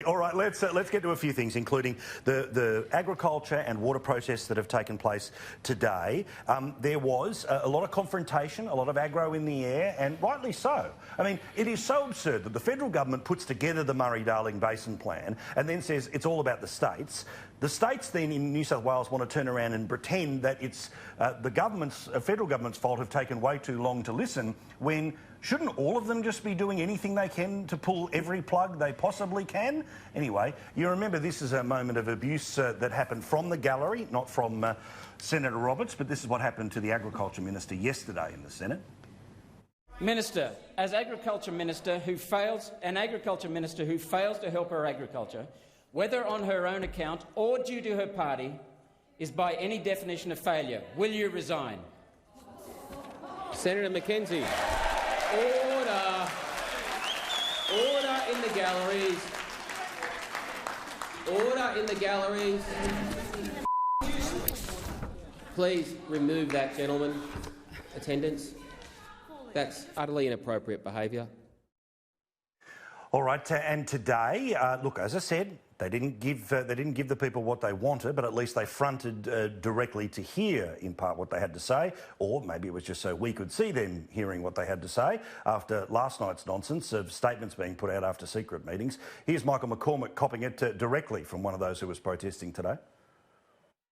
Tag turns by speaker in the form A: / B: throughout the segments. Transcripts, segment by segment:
A: All right, let's get to a few things, including the agriculture and water protests that have taken place today. There was a lot of confrontation, a lot of aggro in the air, and rightly so. I mean, it is so absurd that the federal government puts together the Murray-Darling Basin Plan and then says it's all about the states. The states then in New South Wales want to turn around and pretend that it's the federal government's fault have taken way too long to listen, when shouldn't all of them just be doing anything they can to pull every plug they possibly can? Anyway, you remember this is a moment of abuse that happened from the gallery, not from Senator Roberts, but this is what happened to the Agriculture Minister yesterday in the Senate.
B: Minister, as Agriculture Minister who fails to help her agriculture, whether on her own account or due to her party, is by any definition a failure. Will you resign?
C: Senator McKenzie. Order. Order in the galleries. Order in the galleries. Please remove that gentleman. Attendance. That's utterly inappropriate behaviour.
A: All right, and today, look, as I said, they didn't give the people what they wanted, but at least they fronted directly to hear, in part, what they had to say, or maybe it was just so we could see them hearing what they had to say after last night's nonsense of statements being put out after secret meetings. Here's Michael McCormack copping it directly from one of those who was protesting today.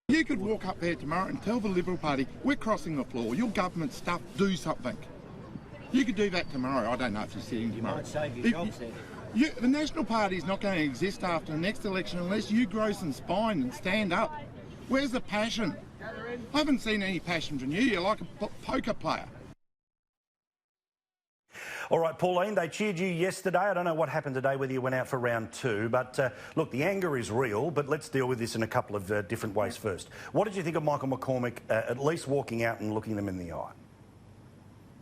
D: You could walk up there tomorrow and tell the Liberal Party, we're crossing the floor, your government stuff, do something. You could do that tomorrow. I don't know if you're sitting tomorrow.
E: You might save your jobs there.
D: The National Party is not going to exist after the next election unless you grow some spine and stand up. Where's the passion? I haven't seen any passion from you. You're like a poker player.
A: All right, Pauline, they cheered you yesterday. I don't know what happened today, whether you went out for round two, but look, the anger is real, but let's deal with this in a couple of different ways first. What did you think of Michael McCormack at least walking out and looking them in the eye?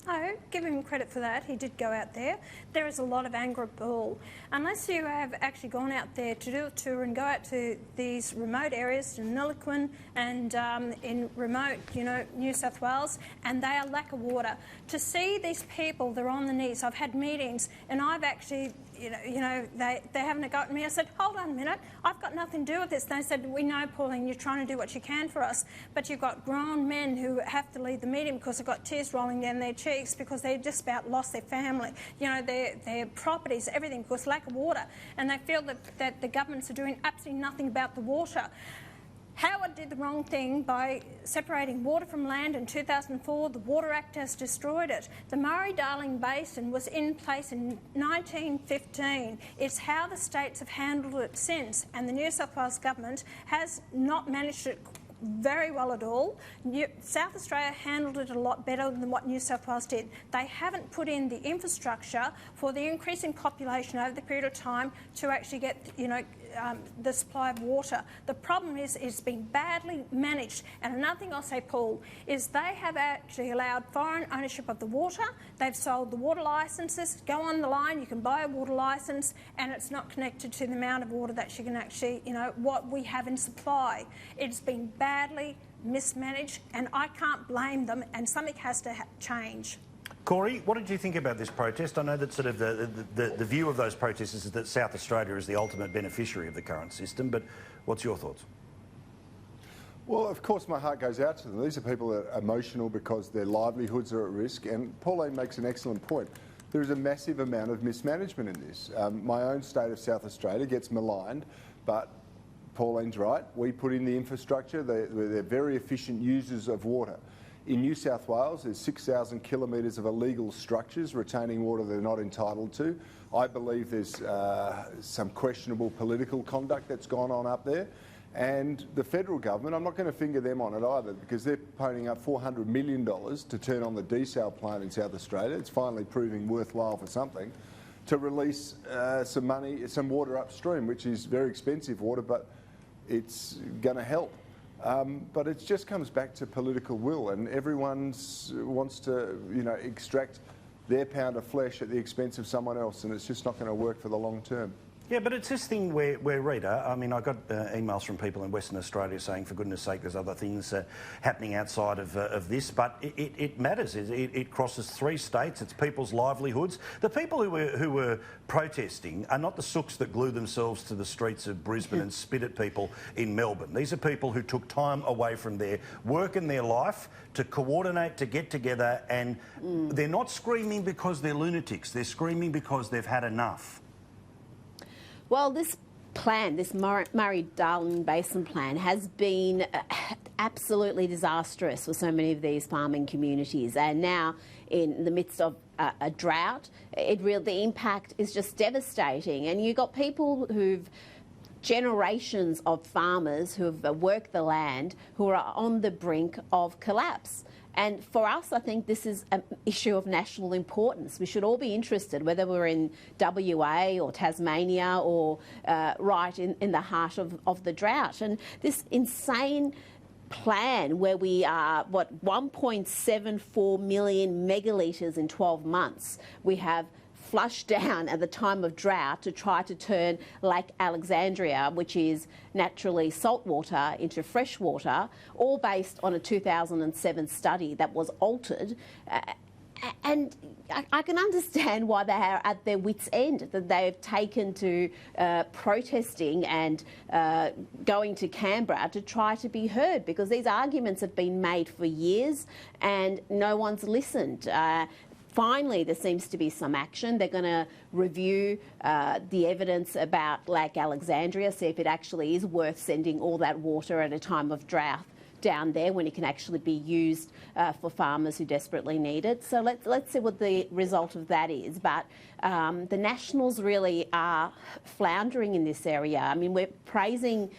F: Oh, give him credit for that. He did go out there. There is a lot of anger at Bull. Unless you have actually gone out there to do a tour and go out to these remote areas, to Niliquin and in remote, New South Wales, and they are lack of water. To see these people, they're on the knees. I've had meetings and I've actually, they haven't got me. I said, hold on a minute, I've got nothing to do with this. They said, we know, Pauline, you're trying to do what you can for us, but you've got grown men who have to leave the meeting because they've got tears rolling down their cheeks because they just about lost their family, their properties, everything, because lack of water. And they feel that the governments are doing absolutely nothing about the water. Howard did the wrong thing by separating water from land in 2004. The Water Act has destroyed it. The Murray-Darling Basin was in place in 1915. It's how the states have handled it since, and the New South Wales government has not managed it very well at all. South Australia handled it a lot better than what New South Wales did. They haven't put in the infrastructure for the increasing population over the period of time to actually get, the supply of water. The problem is it's been badly managed. And another thing I'll say, Paul, is they have actually allowed foreign ownership of the water. They've sold the water licences. Go on the line, you can buy a water licence, and it's not connected to the amount of water that you can actually, what we have in supply. It's been badly mismanaged, and I can't blame them, and something has to change.
A: Cory, what did you think about this protest? I know that sort of the view of those protesters is that South Australia is the ultimate beneficiary of the current system, but what's your thoughts?
G: Well, of course my heart goes out to them. These are people that are emotional because their livelihoods are at risk, and Pauline makes an excellent point. There is a massive amount of mismanagement in this. My own state of South Australia gets maligned, but Pauline's right. We put in the infrastructure. They're very efficient users of water. In New South Wales, there's 6,000 kilometres of illegal structures retaining water they're not entitled to. I believe there's some questionable political conduct that's gone on up there. And the federal government, I'm not going to finger them on it either, because they're ponying up $400 million to turn on the desal plant in South Australia. It's finally proving worthwhile for something, to release some water upstream, which is very expensive water, but it's going to help. But it just comes back to political will, and everyone wants to, extract their pound of flesh at the expense of someone else, and it's just not going to work for the long term.
A: Yeah, but it's this thing where Rita, I mean, I got emails from people in Western Australia saying, for goodness sake, there's other things happening outside of this, but it matters. It crosses 3 states. It's people's livelihoods. The people who were protesting are not the sooks that glue themselves to the streets of Brisbane and spit at people in Melbourne. These are people who took time away from their work and their life to coordinate, to get together, and they're not screaming because they're lunatics. They're screaming because they've had enough.
E: Well, this plan, this Murray-Darling Basin Plan, has been absolutely disastrous for so many of these farming communities. And now, in the midst of a drought, the impact is just devastating. And you've got people generations of farmers who have worked the land who are on the brink of collapse. And for us, I think this is an issue of national importance. We should all be interested, whether we're in WA or Tasmania or right in the heart of the drought. And this insane plan where we are, 1.74 million megalitres in 12 months, we have flushed down at the time of drought to try to turn Lake Alexandria, which is naturally saltwater, into freshwater, all based on a 2007 study that was altered. And I can understand why they are at their wits' end, that they've taken to protesting and going to Canberra to try to be heard, because these arguments have been made for years and no one's listened. Finally, there seems to be some action. They're going to review the evidence about Lake Alexandria, see if it actually is worth sending all that water at a time of drought down there when it can actually be used for farmers who desperately need it. So let's see what the result of that is. But the Nationals really are floundering in this area. I mean, we're praising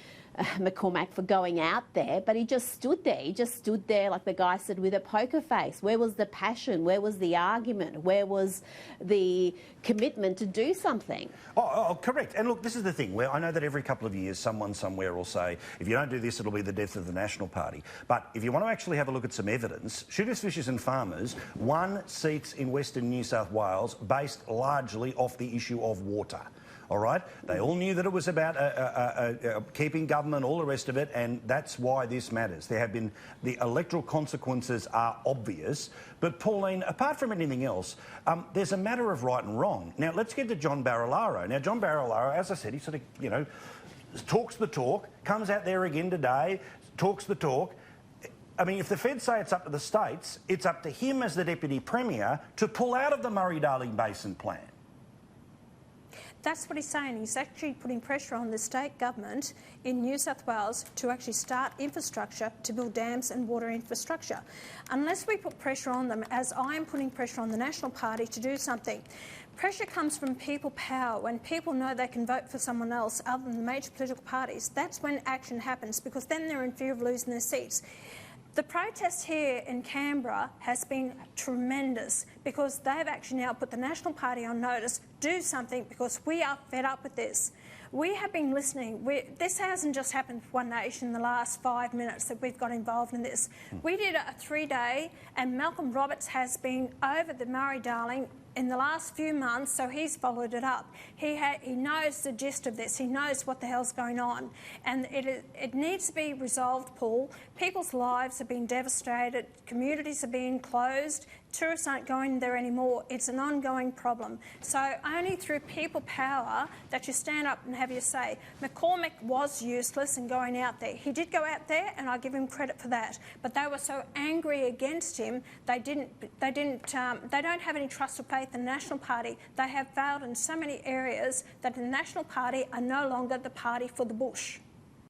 E: McCormack for going out there, but he just stood there. He just stood there, like the guy said, with a poker face. Where was the passion? Where was the argument? Where was the commitment to do something?
A: Oh, correct. And look, this is the thing, where I know that every couple of years someone somewhere will say, if you don't do this, it'll be the death of the National Party. But if you want to actually have a look at some evidence, Shooters, Fishers and Farmers won seats in Western New South Wales based largely off the issue of water. All right? They all knew that it was about keeping government, all the rest of it, and that's why this matters. There have been, the electoral consequences are obvious, but Pauline, apart from anything else, there's a matter of right and wrong. Now, let's get to John Barilaro. Now, John Barilaro, as I said, he sort of, you know, talks the talk, comes out there again today, talks the talk. I mean, if the Feds say it's up to the states, it's up to him as the Deputy Premier to pull out of the Murray-Darling Basin Plan.
F: That's what he's saying. He's actually putting pressure on the state government in New South Wales to actually start infrastructure, to build dams and water infrastructure. Unless we put pressure on them, as I am putting pressure on the National Party to do something, pressure comes from people power. When people know they can vote for someone else other than the major political parties, that's when action happens, because then they're in fear of losing their seats. The protest here in Canberra has been tremendous, because they've actually now put the National Party on notice. Do something, because we are fed up with this. We have been listening. This hasn't just happened for One Nation in the last 5 minutes that we've got involved in this. We did a 3-day, and Malcolm Roberts has been over the Murray-Darling in the last few months, so he's followed it up. He knows the gist of this. He knows what the hell's going on. And it needs to be resolved, Paul. People's lives have been devastated. Communities are being closed. Tourists aren't going there anymore. It's an ongoing problem. So only through people power that you stand up and have your say. McCormack was useless in going out there. He did go out there, and I give him credit for that. But they were so angry against him, they don't have any trust or faith in the National Party. They have failed in so many areas that the National Party are no longer the party for the bush.